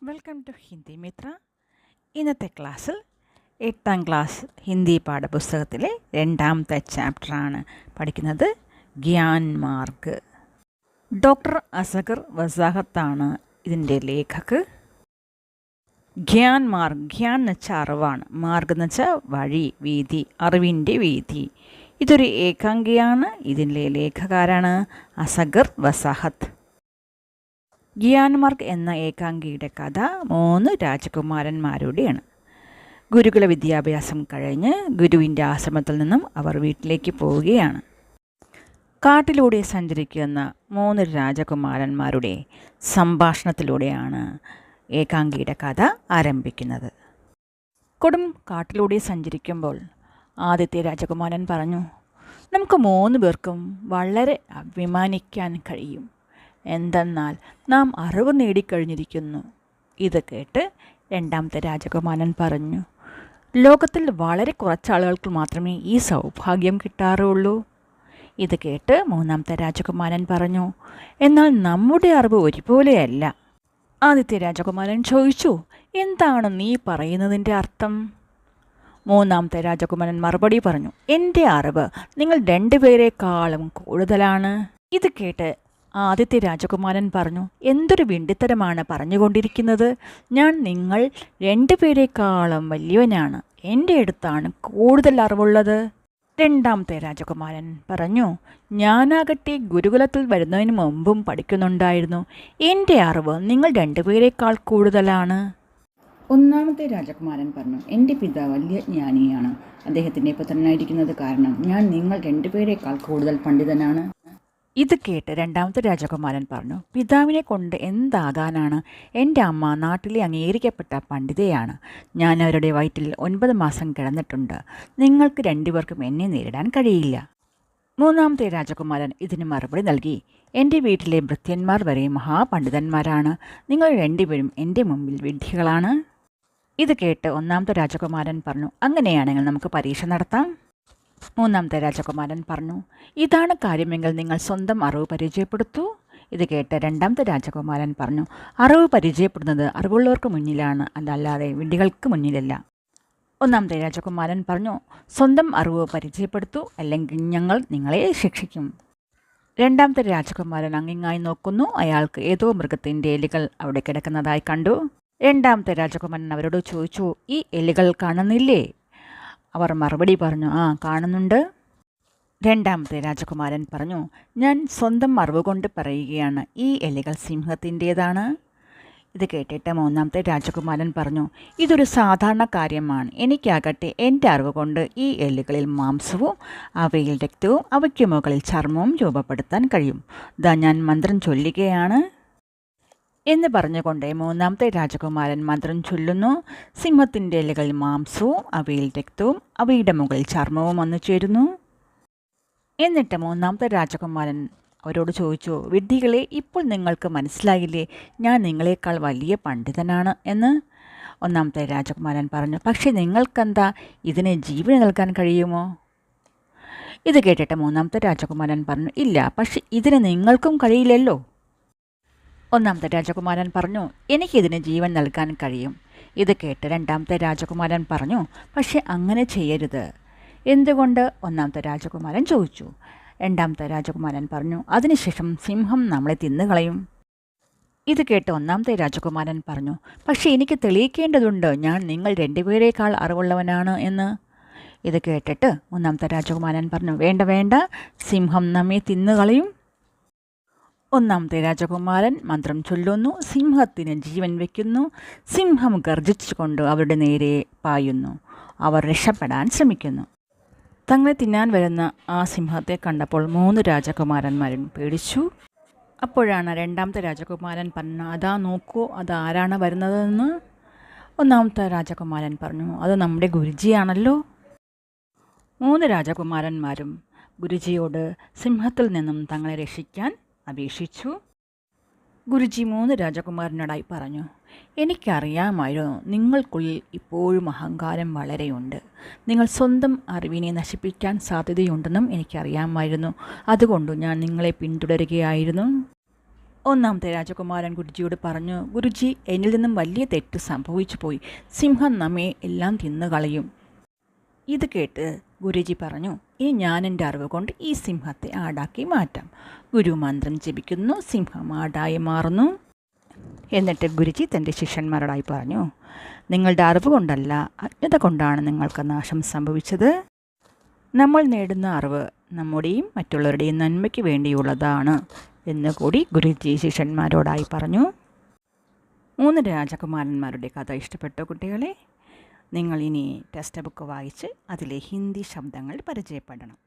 Welcome to Hindi Mitra. ഇന്നത്തെ ക്ലാസ്സിൽ 8ാം class Hindi പാഠപുസ്തകത്തിലെ 2ാമത്തെ ചാപ്റ്ററാണ് പഠിക്കുന്നത്. ഗ്യാൻ മാർഗ്. ഡോക്ടർ അസഗർ വസാഹത്താണ് ഇതിൻ്റെ ലേഖക്. ഗ്യാൻ മാർഗ്, ഗ്യാൻ എന്ന് വെച്ചാൽ അറിവാണ്, മാർഗ് എന്ന് വെച്ചാൽ വഴി, വീതി, അറിവിൻ്റെ വീതി. ഇതൊരു ഏകാംഗിയാണ്. ഇതിൻ്റെ ലേഖകാരാണ് അസഗർ വസാഹത്ത്. ഗ്യാൻ മാർഗ് എന്ന ഏകാംഗിയുടെ കഥ 3 രാജകുമാരന്മാരുടെയാണ്. ഗുരുകുല വിദ്യാഭ്യാസം കഴിഞ്ഞ് ഗുരുവിൻ്റെ ആശ്രമത്തിൽ നിന്നും അവർ വീട്ടിലേക്ക് പോവുകയാണ്. കാട്ടിലൂടെ സഞ്ചരിക്കുന്ന 3 രാജകുമാരന്മാരുടെ സംഭാഷണത്തിലൂടെയാണ് ഏകാംഗിയുടെ കഥ ആരംഭിക്കുന്നത്. കൊടും കാട്ടിലൂടെ സഞ്ചരിക്കുമ്പോൾ ആദ്യത്തെ രാജകുമാരൻ പറഞ്ഞു, നമുക്ക് 3 പേർക്കും വളരെ അഭിമാനിക്കാൻ കഴിയും. എന്തെന്നാൽ നാം അറിവ് നേടിക്കഴിഞ്ഞിരിക്കുന്നു. ഇത് കേട്ട് 2ാമത്തെ രാജകുമാരൻ പറഞ്ഞു, ലോകത്തിൽ വളരെ കുറച്ചാളുകൾക്ക് മാത്രമേ ഈ സൗഭാഗ്യം കിട്ടാറുള്ളൂ. ഇത് കേട്ട് 3ാമത്തെ രാജകുമാരൻ പറഞ്ഞു, എന്നാൽ നമ്മുടെ അറിവ് ഒരുപോലെയല്ല. ആദ്യത്തെ രാജകുമാരൻ ചോദിച്ചു, എന്താണ് നീ പറയുന്നതിൻ്റെ അർത്ഥം? 3ാമത്തെ രാജകുമാരൻ മറുപടി പറഞ്ഞു, എൻ്റെ അറിവ് നിങ്ങൾ 2 പേരെക്കാളും കൂടുതലാണ്. ഇത് കേട്ട് ആദ്യത്തെ രാജകുമാരൻ പറഞ്ഞു, എന്തൊരു വിഡ്ഢിത്തരമാണ് പറഞ്ഞുകൊണ്ടിരിക്കുന്നത്. ഞാൻ നിങ്ങൾ 2 പേരെക്കാളും വലിയവനാണ്. എൻ്റെ അടുത്താണ് കൂടുതൽ അറിവുള്ളത്. 2ാമത്തെ രാജകുമാരൻ പറഞ്ഞു, ഞാനാകട്ടെ ഗുരുകുലത്തിൽ വരുന്നതിന് മുമ്പും പഠിക്കുന്നുണ്ടായിരുന്നു. എൻ്റെ അറിവ് നിങ്ങൾ 2 പേരെക്കാൾ കൂടുതലാണ്. 1ാമത്തെ രാജകുമാരൻ പറഞ്ഞു, എൻ്റെ പിതാവ് വലിയ ജ്ഞാനിയാണ്. അദ്ദേഹത്തിൻ്റെ പുത്രനായിരിക്കുന്നത് കാരണം ഞാൻ നിങ്ങൾ 2 പേരെക്കാൾ കൂടുതൽ പണ്ഡിതനാണ്. ഇത് കേട്ട് 2ാമത്തെ രാജകുമാരൻ പറഞ്ഞു, പിതാവിനെ കൊണ്ട് എന്താകാനാണ്? എൻ്റെ അമ്മ നാട്ടിലെ അംഗീകരിക്കപ്പെട്ട പണ്ഡിതയാണ്. ഞാൻ അവരുടെ വയറ്റിൽ 9 മാസം കിടന്നിട്ടുണ്ട്. നിങ്ങൾക്ക് 2 പേർക്കും എന്നെ നേരിടാൻ കഴിയില്ല. 3ാമത്തെ രാജകുമാരൻ ഇതിന് മറുപടി നൽകി, എൻ്റെ വീട്ടിലെ ഭൃത്യന്മാർ വരെ മഹാപണ്ഡിതന്മാരാണ്. നിങ്ങൾ 2 പേരും എൻ്റെ മുമ്പിൽ വിഡ്ഢികളാണ്. ഇത് കേട്ട് 1ാമത്തെ രാജകുമാരൻ പറഞ്ഞു, അങ്ങനെയാണെങ്കിൽ നമുക്ക് പരീക്ഷ നടത്താം. 3ാമത്തെ രാജകുമാരൻ പറഞ്ഞു, ഇതാണ് കാര്യമെങ്കിൽ നിങ്ങൾ സ്വന്തം അറിവ് പരിചയപ്പെടുത്തൂ. ഇത് കേട്ട് 2ാമത്തെ രാജകുമാരൻ പറഞ്ഞു, അറിവ് പരിചയപ്പെടുന്നത് അറിവുള്ളവർക്ക് മുന്നിലാണ്, അല്ലാതെ വിഡ്ഢികൾക്ക് മുന്നിലല്ല. 1ാമത്തെ രാജകുമാരൻ പറഞ്ഞു, സ്വന്തം അറിവ് പരിചയപ്പെടുത്തൂ, അല്ലെങ്കിൽ ഞങ്ങൾ നിങ്ങളെ ശിക്ഷിക്കും. 2ാമത്തെ രാജകുമാരൻ അങ്ങിങ്ങായി നോക്കുന്നു. അയാൾക്ക് ഏതോ മൃഗത്തിൻ്റെ എലികൾ അവിടെ കിടക്കുന്നതായി കണ്ടു. 2ാമത്തെ രാജകുമാരൻ അവരോട് ചോദിച്ചു, ഈ എലികൾ കാണുന്നില്ലേ? അവർ മറുപടി പറഞ്ഞു, ആ കാണുന്നുണ്ട്. 2ാമത്തെ രാജകുമാരൻ പറഞ്ഞു, ഞാൻ സ്വന്തം അറിവ് കൊണ്ട് പറയുകയാണ്, ഈ എലികൾ സിംഹത്തിൻ്റേതാണ്. ഇത് കേട്ടിട്ട് 3ാമത്തെ രാജകുമാരൻ പറഞ്ഞു, ഇതൊരു സാധാരണ കാര്യമാണ്. എനിക്കാകട്ടെ എൻ്റെ അറിവ് കൊണ്ട് ഈ എലികളിൽ മാംസവും അവയിൽ രക്തവും അവയ്ക്ക് മുകളിൽ ചർമ്മവും രൂപപ്പെടുത്താൻ കഴിയും. ദാ ഞാൻ മന്ത്രം ചൊല്ലുകയാണ് എന്ന് പറഞ്ഞുകൊണ്ട് 3ാമത്തെ രാജകുമാരൻ മന്ത്രം ചൊല്ലുന്നു. സിംഹത്തിൻ്റെ ഇലകളിൽ മാംസവും അവയിൽ രക്തവും അവയുടെ മുകളിൽ ചർമ്മവും വന്നു ചേരുന്നു. എന്നിട്ട് 3ാമത്തെ രാജകുമാരൻ അവരോട് ചോദിച്ചു, വിഡ്ഢികളെ, ഇപ്പോൾ നിങ്ങൾക്ക് മനസ്സിലായില്ലേ ഞാൻ നിങ്ങളെക്കാൾ വലിയ പണ്ഡിതനാണ് എന്ന്? 1ാമത്തെ രാജകുമാരൻ പറഞ്ഞു, പക്ഷേ നിങ്ങൾക്കെന്താ ഇതിനെ ജീവൻ നൽകാൻ കഴിയുമോ? ഇത് കേട്ടിട്ട് 3ാമത്തെ രാജകുമാരൻ പറഞ്ഞു, ഇല്ല, പക്ഷെ ഇതിന് നിങ്ങൾക്കും കഴിയില്ലല്ലോ. 1ാമത്തെ രാജകുമാരൻ പറഞ്ഞു, എനിക്കിതിന് ജീവൻ നൽകാൻ കഴിയും. ഇത് കേട്ട് 2ാമത്തെ രാജകുമാരൻ പറഞ്ഞു, പക്ഷെ അങ്ങനെ ചെയ്യരുത്. എന്തുകൊണ്ട്? 1ാമത്തെ രാജകുമാരൻ ചോദിച്ചു. 2ാമത്തെ രാജകുമാരൻ പറഞ്ഞു, അതിനുശേഷം സിംഹം നമ്മളെ തിന്നുകളയും. ഇത് കേട്ട് 1ാമത്തെ രാജകുമാരൻ പറഞ്ഞു, പക്ഷേ എനിക്ക് തെളിയിക്കേണ്ടതുണ്ട് ഞാൻ നിങ്ങൾ 2 പേരെക്കാൾ അറിവുള്ളവനാണ് എന്ന്. ഇത് കേട്ടിട്ട് 1ാമത്തെ രാജകുമാരൻ പറഞ്ഞു, വേണ്ട വേണ്ട, സിംഹം നമ്മെ തിന്നുകളയും. 1ാമത്തെ രാജകുമാരൻ മന്ത്രം ചൊല്ലുന്നു. സിംഹത്തിന് ജീവൻ വയ്ക്കുന്നു. സിംഹം ഗർജിച്ചുകൊണ്ട് അവരുടെ നേരെ പായുന്നു. അവർ രക്ഷപ്പെടാൻ ശ്രമിക്കുന്നു. തങ്ങളെ തിന്നാൻ വരുന്ന ആ സിംഹത്തെ കണ്ടപ്പോൾ 3 രാജകുമാരന്മാരും പേടിച്ചു. അപ്പോഴാണ് 2ാമത്തെ രാജകുമാരൻ പറഞ്ഞു, അതാ നോക്കൂ, അതാരാണ് വരുന്നതെന്ന്. 1ാമത്തെ രാജകുമാരൻ പറഞ്ഞു, അത് നമ്മുടെ ഗുരുജിയാണല്ലോ. 3 രാജകുമാരന്മാരും ഗുരുജിയോട് സിംഹത്തിൽ നിന്നും തങ്ങളെ രക്ഷിക്കാൻ അപേക്ഷിച്ചു. ഗുരുജി 3 രാജകുമാരനോടായി പറഞ്ഞു, എനിക്കറിയാമായിരുന്നു നിങ്ങൾക്കുള്ളിൽ ഇപ്പോഴും അഹങ്കാരം വളരെയുണ്ട്. നിങ്ങൾ സ്വന്തം അറിവിനെ നശിപ്പിക്കാൻ സാധ്യതയുണ്ടെന്നും എനിക്കറിയാമായിരുന്നു. അതുകൊണ്ട് ഞാൻ നിങ്ങളെ പിന്തുടരുകയായിരുന്നു. ഒന്നാമത്തെ രാജകുമാരൻ ഗുരുജിയോട് പറഞ്ഞു, ഗുരുജി, എന്നിൽ നിന്നും വലിയ തെറ്റ് സംഭവിച്ചു പോയി. സിംഹം നമ്മെ എല്ലാം തിന്നുകളയും. ഇത് കേട്ട് ഗുരുജി പറഞ്ഞു, ഇനി ഞാൻ എൻ്റെ അറിവ് കൊണ്ട് ഈ സിംഹത്തെ ആടാക്കി മാറ്റാം. ഗുരു മന്ത്രം ജപിക്കുന്നു, സിംഹം ആടായി മാറുന്നു. എന്നിട്ട് ഗുരുജി തൻ്റെ ശിഷ്യന്മാരോടായി പറഞ്ഞു, നിങ്ങളുടെ അറിവ് കൊണ്ടല്ല, അജ്ഞത കൊണ്ടാണ് നിങ്ങൾക്ക് നാശം സംഭവിച്ചത്. നമ്മൾ നേടുന്ന അറിവ് നമ്മുടെയും മറ്റുള്ളവരുടെയും നന്മയ്ക്ക് വേണ്ടിയുള്ളതാണ് എന്നുകൂടി ഗുരുജി ശിഷ്യന്മാരോടായി പറഞ്ഞു. 3 രാജകുമാരന്മാരുടെ കഥ ഇഷ്ടപ്പെട്ട കുട്ടികളെ? നിങ്ങൾ ഇനി ടെക്സ്റ്റ് ബുക്ക് വായിച്ച് അതിലെ ഹിന്ദി ശബ്ദങ്ങൾ പരിചയപ്പെടണം.